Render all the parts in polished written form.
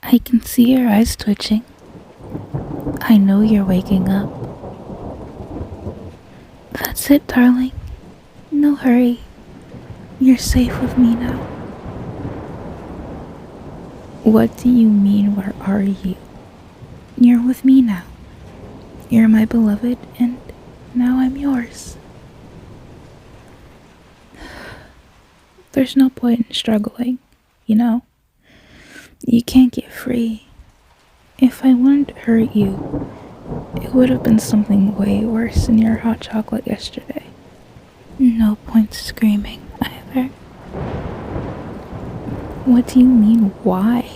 I can see your eyes twitching. I know you're waking up. That's it, darling. No hurry. You're safe with me now. What do you mean, where are you? You're with me now. You're my beloved, and now I'm yours. There's no point in struggling, you know? You can't get free. If I wanted to hurt you, it would have been something way worse than your hot chocolate yesterday. No point screaming, either. What do you mean, why?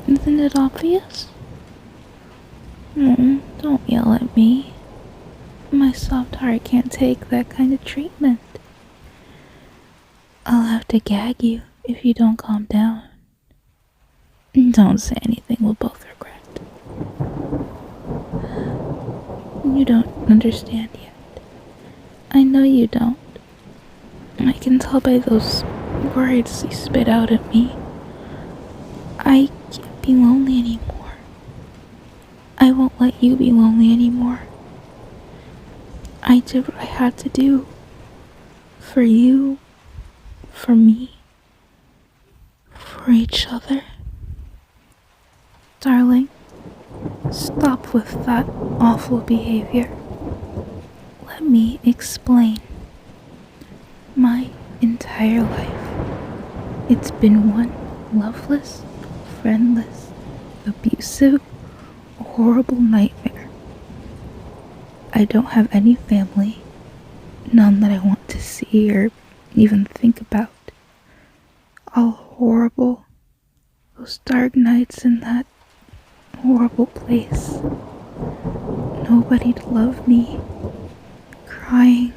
Isn't it obvious? Don't yell at me. My soft heart can't take that kind of treatment. I'll have to gag you if you don't calm down. Don't say anything we'll both regret. You don't understand yet. I know you don't. I can tell by those words you spit out at me. I can't be lonely anymore. I won't let you be lonely anymore. I did what I had to do. For you. For me. For each other. Darling, stop with that awful behavior. Let me explain. My entire life, it's been one loveless, friendless, abusive, horrible nightmare. I don't have any family, none that I want to see or even think about. All horrible, those dark nights in that horrible place. Nobody to love me. Crying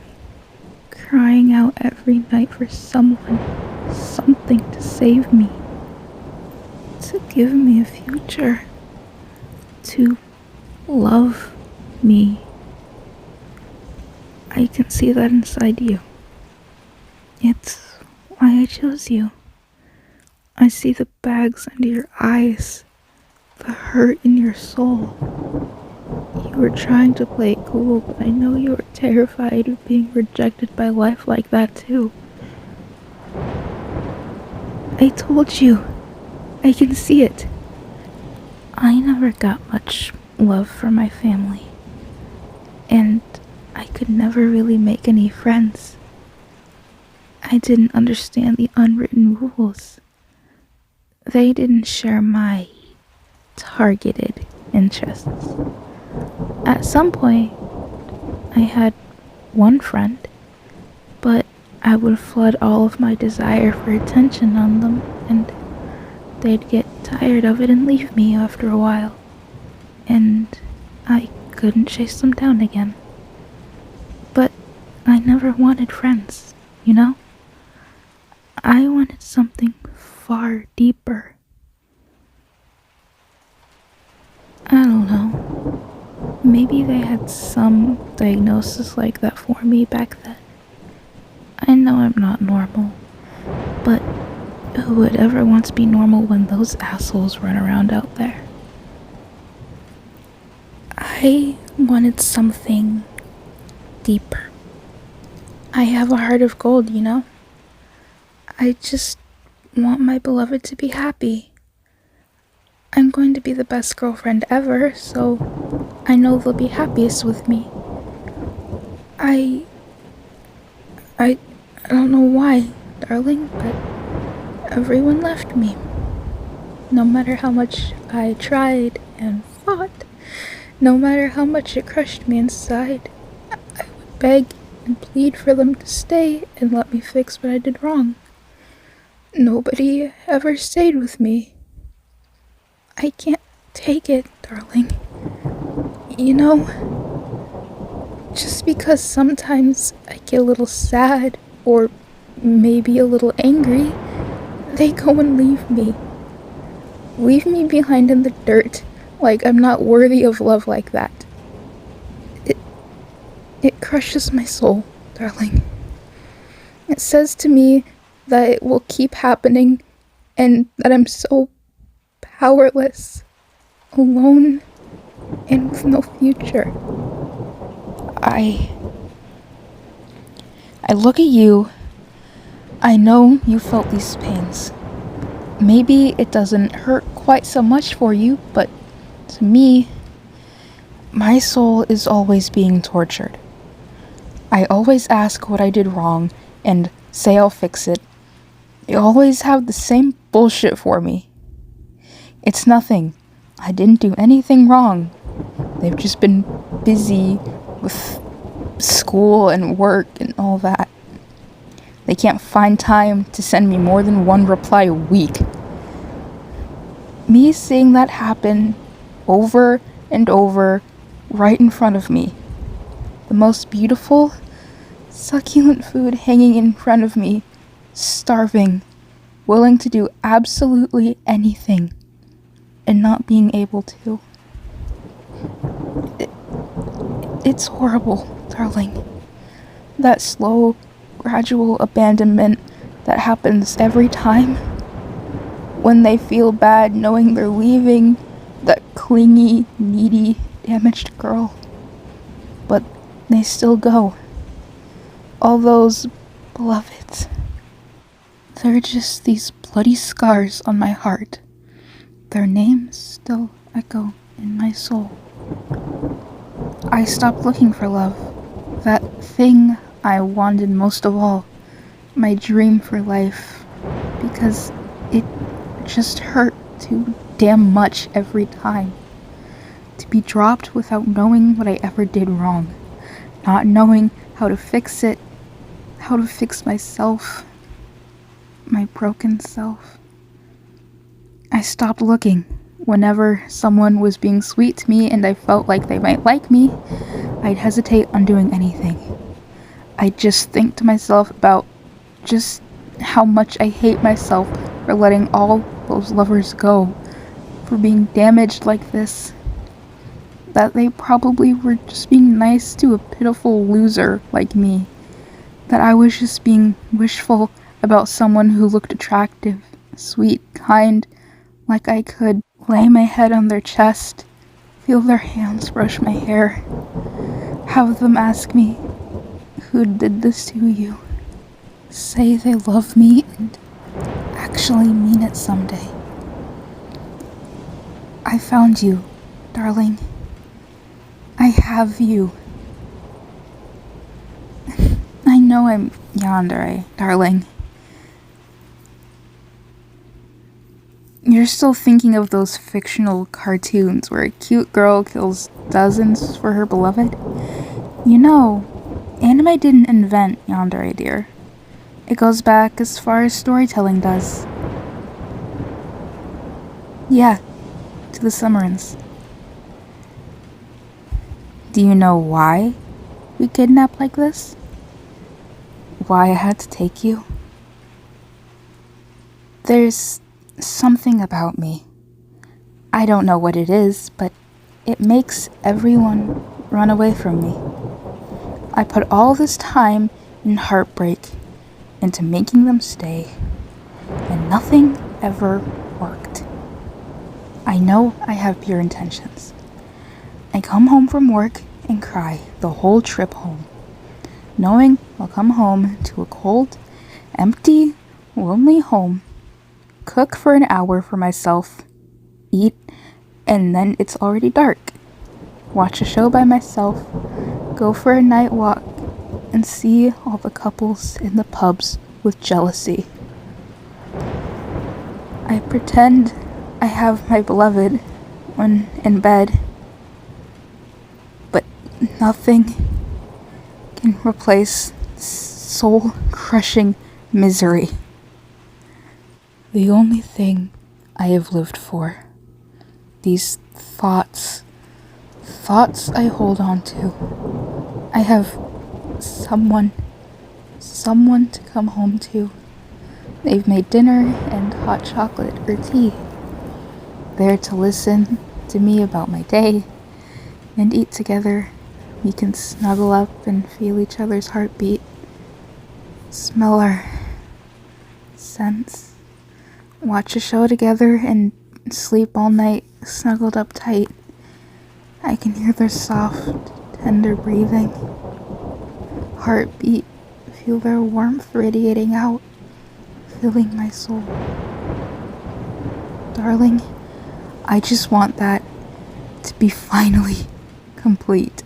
out every night for someone, something to save me. To give me a future. To love me. I can see that inside you. It's why I chose you. I see the bags under your eyes, the hurt in your soul. You were trying to play it cool, but I know you were terrified of being rejected by life like that too. I told you. I can see it. I never got much love from my family. And I could never really make any friends. I didn't understand the unwritten rules. They didn't share my targeted interests. At some point, I had one friend, but I would flood all of my desire for attention on them, and they'd get tired of it and leave me after a while. And I couldn't chase them down again. But I never wanted friends, you know? I wanted something far deeper. I don't know. Maybe they had some diagnosis like that for me back then. I know I'm not normal, but who would ever want to be normal when those assholes run around out there? I wanted something deeper. I have a heart of gold, you know? I just want my beloved to be happy. I'm going to be the best girlfriend ever, so I know they'll be happiest with me. I don't know why, darling, but everyone left me. No matter how much I tried and fought, no matter how much it crushed me inside, I would beg and plead for them to stay and let me fix what I did wrong. Nobody ever stayed with me. I can't take it, darling. You know, just because sometimes I get a little sad or maybe a little angry, they go and leave me. Leave me behind in the dirt like I'm not worthy of love like that. It crushes my soul, darling. It says to me that it will keep happening and that I'm so powerless, alone, and with no future. I look at you. I know you felt these pains. Maybe it doesn't hurt quite so much for you, but to me, my soul is always being tortured. I always ask what I did wrong and say I'll fix it. You always have the same bullshit for me. It's nothing. I didn't do anything wrong. They've just been busy with school and work and all that. They can't find time to send me more than one reply a week. Me seeing that happen over and over right in front of me. The most beautiful, succulent food hanging in front of me, starving, willing to do absolutely anything, and not being able to. It's horrible, darling. That slow, gradual abandonment that happens every time. When they feel bad knowing they're leaving that clingy, needy, damaged girl. But they still go. All those beloveds. They're just these bloody scars on my heart. Their names still echo in my soul. I stopped looking for love. That thing I wanted most of all. My dream for life. Because it just hurt too damn much every time. To be dropped without knowing what I ever did wrong. Not knowing how to fix it. How to fix myself. My broken self. I stopped looking. Whenever someone was being sweet to me and I felt like they might like me, I'd hesitate on doing anything. I'd just think to myself about just how much I hate myself for letting all those lovers go, for being damaged like this. That they probably were just being nice to a pitiful loser like me. That I was just being wishful about someone who looked attractive, sweet, kind, like I could lay my head on their chest, feel their hands brush my hair, have them ask me, "Who did this to you?" Say they love me and actually mean it someday. I found you, darling. I have you. I know I'm Yandere, darling. You're still thinking of those fictional cartoons where a cute girl kills dozens for her beloved? You know, anime didn't invent Yandere, dear. It goes back as far as storytelling does. Yeah, to the Summerins. Do you know why we kidnapped like this? Why I had to take you? There's something about me. I don't know what it is, but it makes everyone run away from me. I put all this time and heartbreak into making them stay, and nothing ever worked. I know I have pure intentions. I come home from work and cry the whole trip home, knowing I'll come home to a cold, empty, lonely home, cook for an hour for myself, eat, and then it's already dark. Watch a show by myself, go for a night walk, and see all the couples in the pubs with jealousy. I pretend I have my beloved when in bed, but nothing can replace soul-crushing misery. The only thing I have lived for. These thoughts I hold on to. I have someone to come home to. They've made dinner and hot chocolate or tea. There to listen to me about my day and eat together. We can snuggle up and feel each other's heartbeat. Smell our scents. Watch a show together and sleep all night, snuggled up tight. I can hear their soft, tender breathing. Heartbeat, feel their warmth radiating out, filling my soul. Darling, I just want that to be finally complete.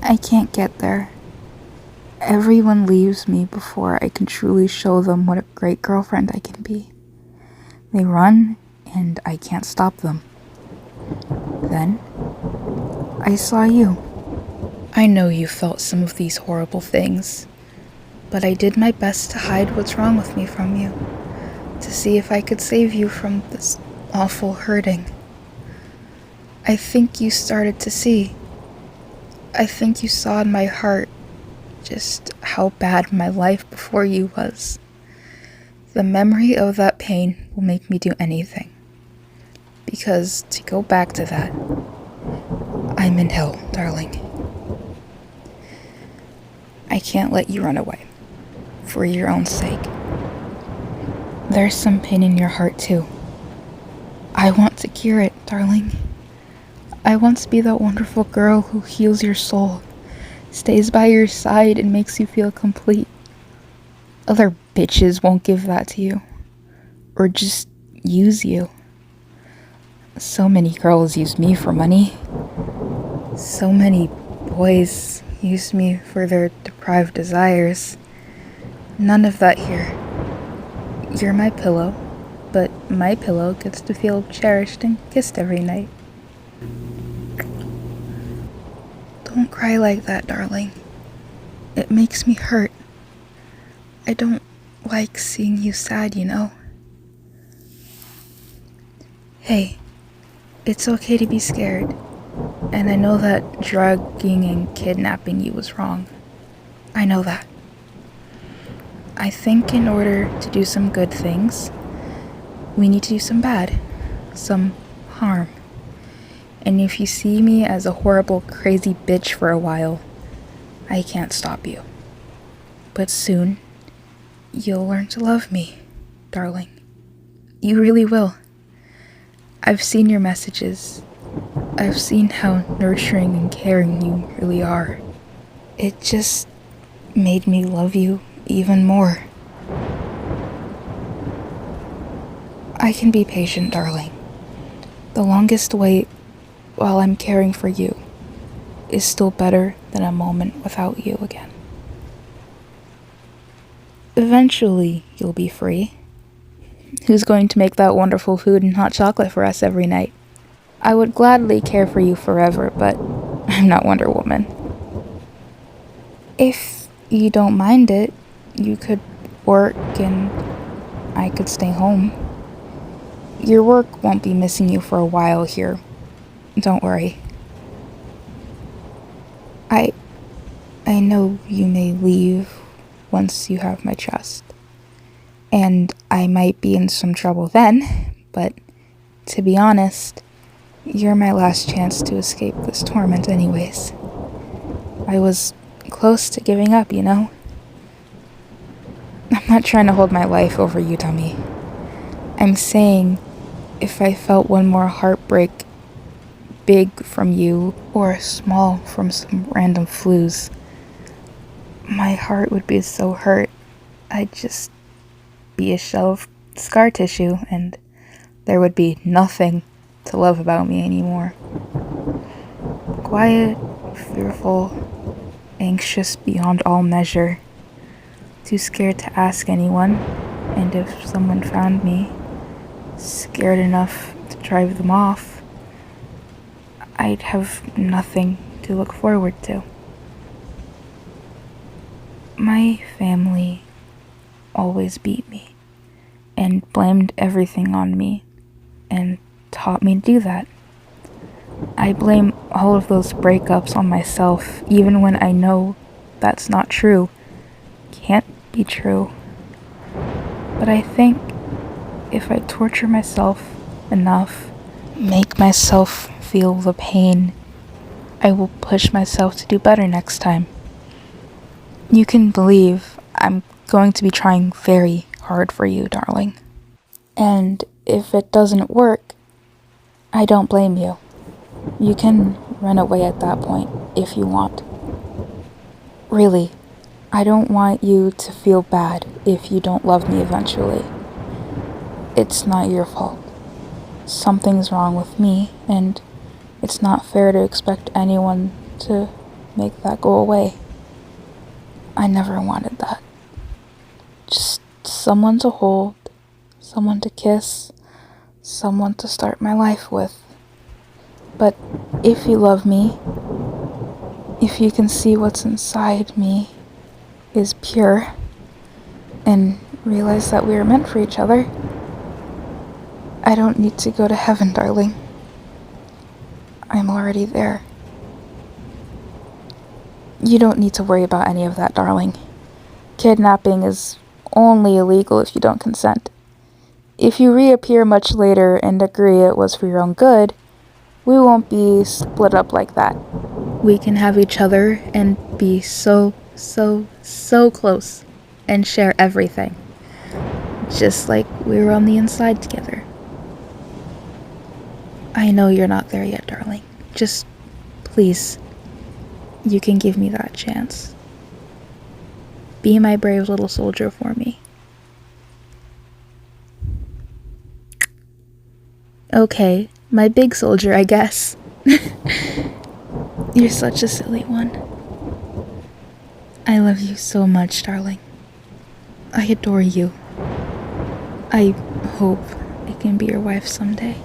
I can't get there. Everyone leaves me before I can truly show them what a great girlfriend I can be. They run, and I can't stop them. Then, I saw you. I know you felt some of these horrible things, but I did my best to hide what's wrong with me from you, to see if I could save you from this awful hurting. I think you started to see. I think you saw in my heart just how bad my life before you was. The memory of that pain will make me do anything. Because to go back to that, I'm in hell, darling. I can't let you run away, for your own sake. There's some pain in your heart too. I want to cure it, darling. I want to be that wonderful girl who heals your soul, stays by your side and makes you feel complete. Other bitches won't give that to you, or just use you. So many girls use me for money. So many boys use me for their deprived desires. None of that here. You're my pillow, but my pillow gets to feel cherished and kissed every night. Don't cry like that, darling. It makes me hurt. I don't like seeing you sad, you know. Hey, it's okay to be scared. And I know that drugging and kidnapping you was wrong. I know that. I think in order to do some good things, we need to do some bad, some harm. And if you see me as a horrible, crazy bitch for a while, I can't stop you. But soon, you'll learn to love me, darling. You really will. I've seen your messages. I've seen how nurturing and caring you really are. It just made me love you even more. I can be patient, darling. The longest wait while I'm caring for you is still better than a moment without you again. Eventually, you'll be free. Who's going to make that wonderful food and hot chocolate for us every night? I would gladly care for you forever, but I'm not Wonder Woman. If you don't mind it, you could work and I could stay home. Your work won't be missing you for a while here. Don't worry. I know you may leave once you have my trust. And I might be in some trouble then, but to be honest, you're my last chance to escape this torment anyways. I was close to giving up, you know? I'm not trying to hold my life over you, dummy. I'm saying if I felt one more heartbreak, big from you or small from some random flus, my heart would be so hurt. I'd just be a shell of scar tissue and there would be nothing to love about me anymore. Quiet, fearful, anxious beyond all measure, too scared to ask anyone, and if someone found me, scared enough to drive them off, I'd have nothing to look forward to. My family always beat me and blamed everything on me and taught me to do that. I blame all of those breakups on myself, even when I know that's not true, can't be true. But I think if I torture myself enough, make myself feel the pain, I will push myself to do better next time. You can believe I'm going to be trying very hard for you, darling. And if it doesn't work, I don't blame you. You can run away at that point if you want. Really, I don't want you to feel bad if you don't love me eventually. It's not your fault. Something's wrong with me, and it's not fair to expect anyone to make that go away. I never wanted that. Just someone to hold, someone to kiss, someone to start my life with. But if you love me, if you can see what's inside me is pure, and realize that we are meant for each other, I don't need to go to heaven, darling. I'm already there. You don't need to worry about any of that, darling. Kidnapping is only illegal if you don't consent. If you reappear much later and agree it was for your own good, we won't be split up like that. We can have each other and be so close and share everything. Just like we were on the inside together. I know you're not there yet, darling. Just, please, you can give me that chance. Be my brave little soldier for me. Okay, my big soldier, I guess. You're such a silly one. I love you so much, darling. I adore you. I hope I can be your wife someday.